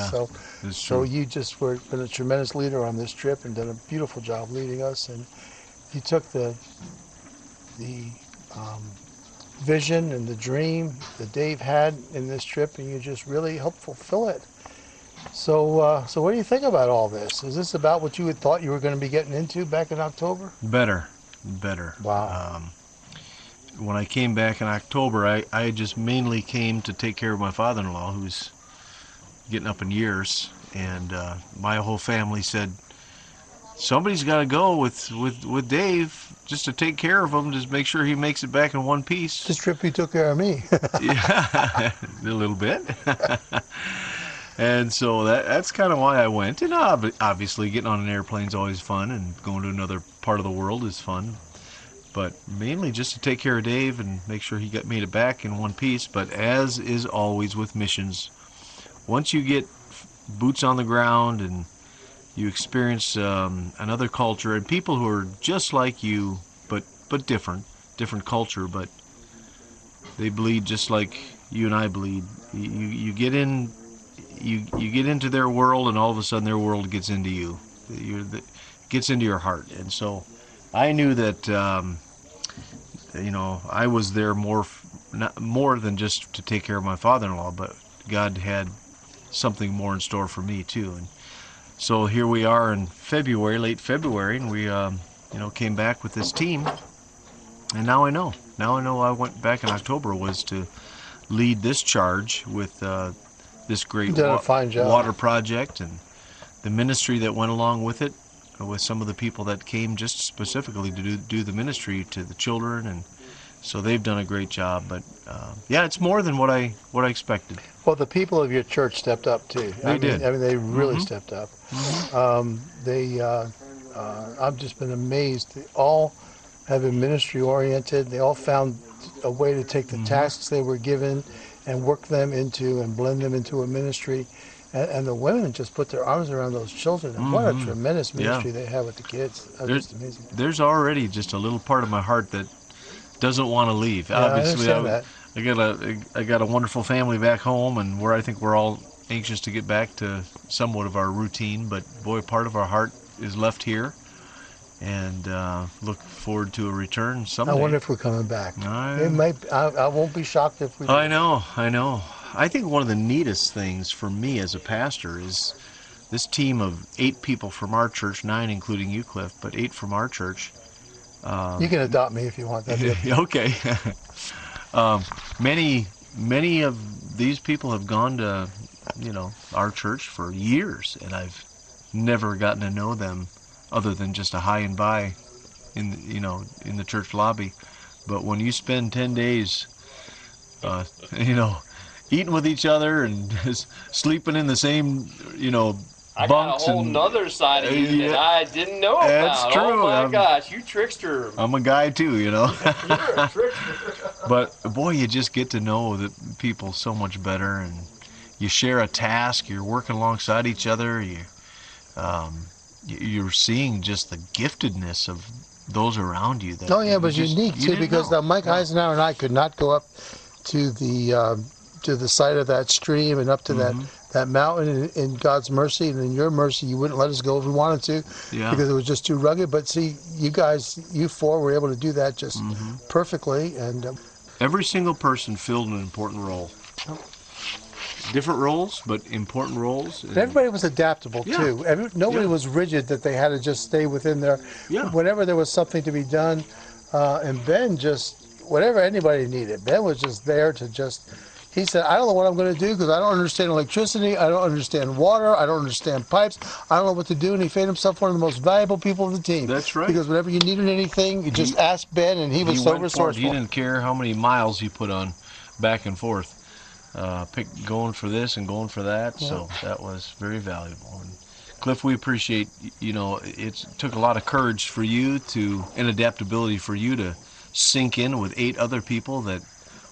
so you just been a tremendous leader on this trip and done a beautiful job leading us. And you took the vision and the dream that Dave had in this trip, and you just really helped fulfill it. So what do you think about all this? Is this about what you had thought you were going to be getting into back in October? Better. Wow. When I came back in October, I just mainly came to take care of my father-in-law, who's getting up in years, and my whole family said, somebody's got to go with Dave just to take care of him, just make sure he makes it back in one piece. This trip he took care of me. Yeah, a little bit. And so that's kind of why I went. And obviously, getting on an airplane is always fun, and going to another part of the world is fun. But mainly just to take care of Dave and make sure he made it back in one piece. But as is always with missions, once you get boots on the ground and you experience another culture and people who are just like you, but different culture, but they bleed just like you and I bleed. You get in, you get into their world, and all of a sudden their world gets into you. Gets into your heart, and so I knew that I was there more than just to take care of my father-in-law, but God had something more in store for me too. And so here we are in February, late February, and we came back with this team. And now I know. I went back in October was to lead this charge with this great water project and the ministry that went along with it, with some of the people that came just specifically to do the ministry to the children, and so they've done a great job. But it's more than what I expected. Well, the people of your church stepped up too. They did. I mean, they really stepped up. Mm-hmm. I've just been amazed. They all have been ministry oriented. They all found a way to take the tasks they were given and work them into and blend them into a ministry. And the women just put their arms around those children. And what a tremendous ministry they have with the kids. That's just amazing. There's already just a little part of my heart that doesn't want to leave. Yeah, Obviously, I understand that. I got a wonderful family back home, and where I think we're all anxious to get back to somewhat of our routine. But boy, part of our heart is left here, and look forward to a return someday. I wonder if we're coming back. I won't be shocked if we do. I know. I think one of the neatest things for me as a pastor is this team of 8 people from our church, 9 including you, Cliff, but 8 from our church. You can adopt me if you want. Okay. Many of these people have gone to, our church for years, and I've never gotten to know them other than just a hi and bye in the church lobby. But when you spend 10 days, eating with each other and sleeping in the same, I bunks. got a whole nother side of you that I didn't know about. That's true. Oh my gosh, you trickster. I'm a guy too, You're a trickster. But boy, you just get to know the people so much better, and you share a task. You're working alongside each other. You're seeing just the giftedness of those around you. It was unique too, because Mike Eisenhower and I could not go up to the side of that stream and up to that mountain in God's mercy, and in your mercy you wouldn't let us go if we wanted to, because it was just too rugged. But see, you 4 were able to do that just perfectly. And every single person filled an important role. Different roles, but important roles. But everybody was adaptable too. Nobody was rigid that they had to just stay within their. Whenever there was something to be done, and Ben just whatever anybody needed, Ben was just there to just. He said, I don't know what I'm going to do because I don't understand electricity, I don't understand water, I don't understand pipes, I don't know what to do, and he made himself one of the most valuable people of the team. That's right. Because whenever you needed anything, you just asked Ben, and he was so resourceful. He didn't care how many miles he put on back and forth, going for this and going for that, so that was very valuable. And Cliff, we appreciate, it took a lot of courage for you and adaptability for you to sink in with 8 other people that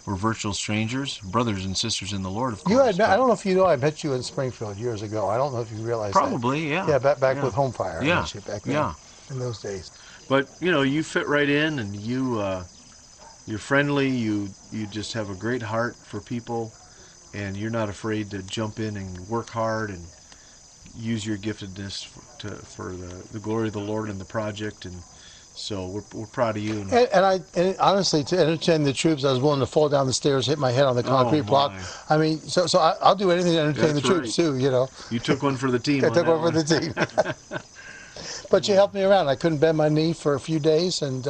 were virtual strangers, brothers and sisters in the Lord, of course. I don't know if you know, I met you in Springfield years ago. I don't know if you realize Probably, that. yeah. Yeah, back with Home Fire. Yeah, I met you back then, in those days. But, you fit right in, and you're friendly, you just have a great heart for people, and you're not afraid to jump in and work hard and use your giftedness for the glory of the Lord in the project. And so we're proud of you. And honestly, to entertain the troops, I was willing to fall down the stairs, hit my head on the concrete block. I mean, so I'll do anything to entertain the troops too. You took one for the team. I took one for the team. But you helped me around. I couldn't bend my knee for a few days, and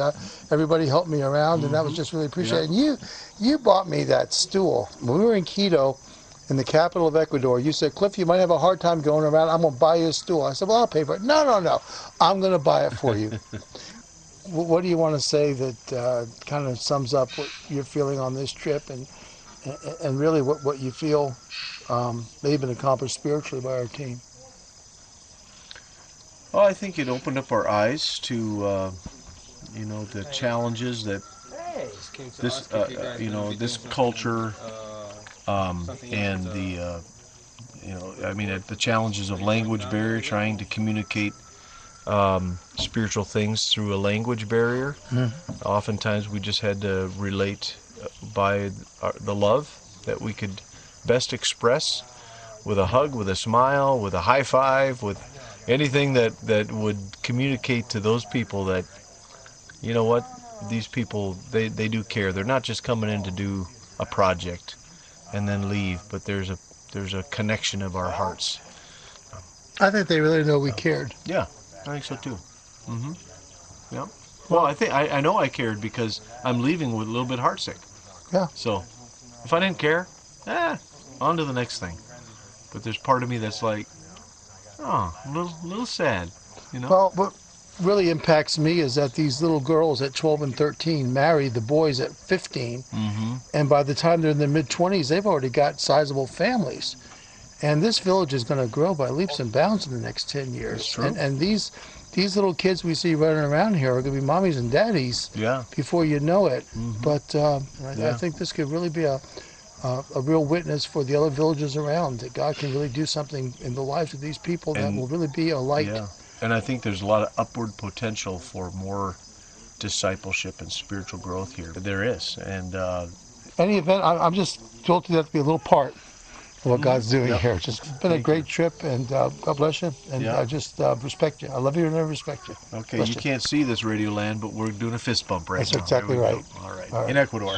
everybody helped me around, and that was just really appreciated. And you bought me that stool when we were in Quito, in the capital of Ecuador. You said, Cliff, you might have a hard time going around. I'm going to buy you a stool. I said, well, I'll pay for it. No. I'm going to buy it for you. What do you want to say that kind of sums up what you're feeling on this trip, and and really what you feel may have been accomplished spiritually by our team? Well, I think it opened up our eyes to, the challenges that this culture and the challenges of language barrier, trying to communicate spiritual things through a language barrier. Oftentimes we just had to relate by the love that we could best express with a hug, with a smile, with a high five, with anything that would communicate to those people that, you know what, these people, they do care. They're not just coming in to do a project and then leave, but there's a connection of our hearts. I think they really know we cared. Yeah, I think so too. Yeah. Well, I know I cared because I'm leaving with a little bit heartsick. Yeah. So if I didn't care, on to the next thing. But there's part of me that's like, oh, a little sad, Well, what really impacts me is that these little girls at 12 and 13 marry the boys at 15, and by the time they're in their mid-20s, they've already got sizable families. And this village is going to grow by leaps and bounds in the next 10 years. And these little kids we see running around here are going to be mommies and daddies before you know it. But I think this could really be a real witness for the other villages around, that God can really do something in the lives of these people that will really be a light. Yeah. And I think there's a lot of upward potential for more discipleship and spiritual growth here. There is. And any event, I'm just thrilled to be a little part of what God's doing here. It's just been a great trip, and God bless you. And I just respect you. I love you and I respect you. Okay, bless you can't see this Radio Land, but we're doing a fist bump right now. That's exactly right. All right. In Ecuador.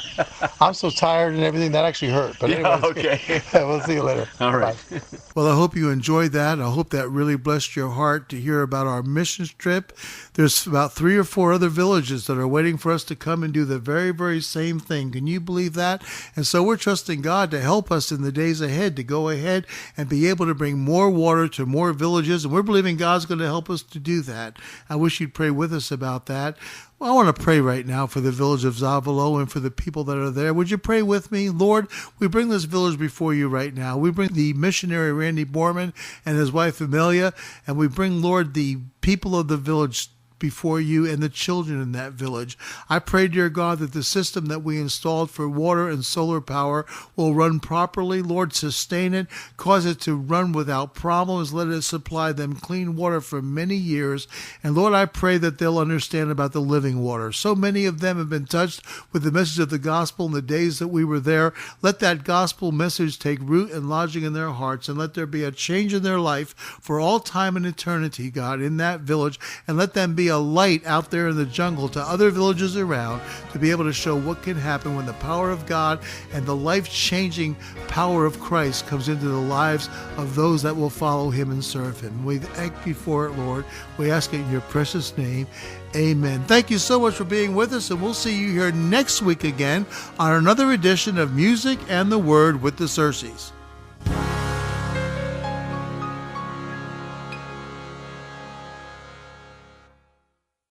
I'm so tired and everything, that actually hurt. But anyway, okay. We'll see you later. All right. Bye. Well, I hope you enjoyed that. I hope that really blessed your heart to hear about our missions trip. There's about 3 or 4 other villages that are waiting for us to come and do the very, very same thing. Can you believe that? And so we're trusting God to help us in the days ahead, to go ahead and be able to bring more water to more villages. And we're believing God's going to help us to do that. I wish you'd pray with us about that. Well, I want to pray right now for the village of Zavolo and for the people that are there. Would you pray with me? Lord, we bring this village before you right now. We bring the missionary Randy Borman and his wife Amelia, and we bring, Lord, the people of the village before you and the children in that village. I pray, dear God, that the system that we installed for water and solar power will run properly. Lord, sustain it, cause it to run without problems. Let it supply them clean water for many years. And Lord, I pray that they'll understand about the living water. So many of them have been touched with the message of the gospel in the days that we were there. Let that gospel message take root and lodging in their hearts, and let there be a change in their life for all time and eternity, God, in that village. And let them be a light out there in the jungle to other villages around, to be able to show what can happen when the power of God and the life-changing power of Christ comes into the lives of those that will follow him and serve him. We thank you for it, Lord. We ask it in your precious name. Amen. Thank you so much for being with us, and we'll see you here next week again on another edition of Music and the Word with the Cerces.